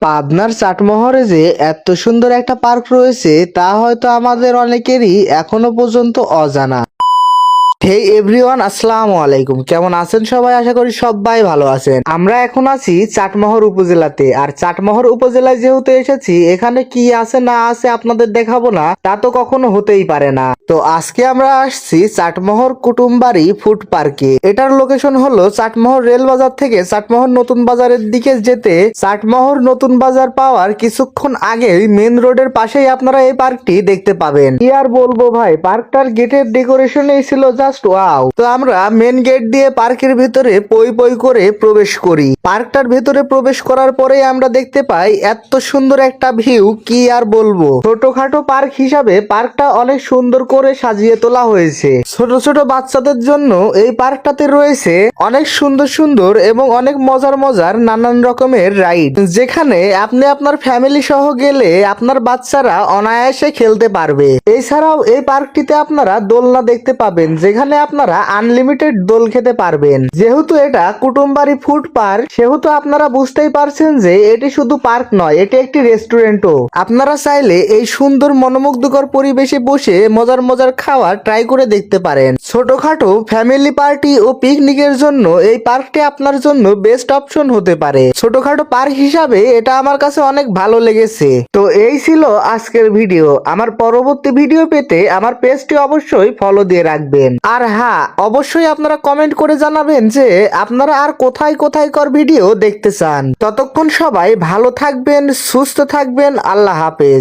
পাবনার চাটমোহরে যে এত সুন্দর একটা পার্ক রয়েছে তা হয়তো আমাদের অনেকেরই এখনো পর্যন্ত অজানা। হেই এভরিওয়ান, আসসালামু আলাইকুম। কেমন আছেন সবাই? আশা করি সবাই ভালো আছেন। আমরা এখন আছি চাটমোহর উপজেলাতে। আর চাটমোহর উপজেলায় যেহেতু এসেছি, এখানে কি আছে না আছে আপনাদের দেখাবো না তা তো কখনো হতেই পারে না। তো আজকে আমরা আসছি চাটমোহর কুটুমবাড়ি ফুড পার্কে। এটার লোকেশন হলো চাটমোহর রেল বাজার থেকে চাটমোহর নতুন বাজারের দিকে যেতে চাটমোহর নতুন বাজার পাওয়ার কিছুক্ষণ আগেই মেন রোডের পাশেই আপনারা এই পার্কটি দেখতে পাবেন। কি আর বলবো ভাই, পার্কটার গেটের ডেকোরেশনই ছিল জাস্ট ওয়াও। তো আমরা মেন গেট দিয়ে পার্কের ভিতরে পই পই করে প্রবেশ করি। পার্কটার ভিতরে প্রবেশ করার পরেই আমরা দেখতে পাই এত সুন্দর একটা ভিউ, কি আর বলবো। ছোটখাটো পার্ক হিসাবে পার্কটা অনেক সুন্দর করে সাজিয়ে তোলা হয়েছে। ছোট ছোট বাচ্চাদের জন্য এই পার্কটাতে রয়েছে অনেক সুন্দর সুন্দর এবং অনেক মজার মজার নানান রকমের রাইড, যেখানে আপনি আপনার ফ্যামিলি সহ গেলে আপনার বাচ্চারা অনায়াসে খেলতে পারবে। এছাড়াও এই পার্কটিতে আপনারা দোলনা দেখতে পাবেন, যেখানে আপনারা আনলিমিটেড দোল খেতে পারবেন। যেহেতু এটা কুটুমবাড়ি ফুড পার্ক, সেহেতু আপনারা বুঝতেই পারছেন যে এটি শুধু পার্ক নয়, এটি একটি রেস্টুরেন্টও। আপনারা চাইলে এই সুন্দর মনোমুগ্ধকর পরিবেশে বসে মজার মজার খাবার ট্রাই করে দেখতে পারেন। ছোটখাটো ফ্যামিলি পার্টি ও পিকনিকের জন্য এই পার্কটি আপনার জন্য বেস্ট অপশন হতে পারে। ছোটখাটো পার্ক হিসাবে এটা আমার কাছে অনেক ভালো লেগেছে। তো এই ছিল আজকের ভিডিও। আমার পরবর্তী ভিডিও পেতে আমার পেজটি অবশ্যই ফলো দিয়ে রাখবেন। আর হ্যাঁ, অবশ্যই আপনারা কমেন্ট করে জানাবেন যে আপনারা আর কোথায় কোথায় কর ভিডিও দেখতে চান। ততক্ষণ সবাই ভালো থাকবেন, সুস্থ থাকবেন। আল্লাহ হাফেজ।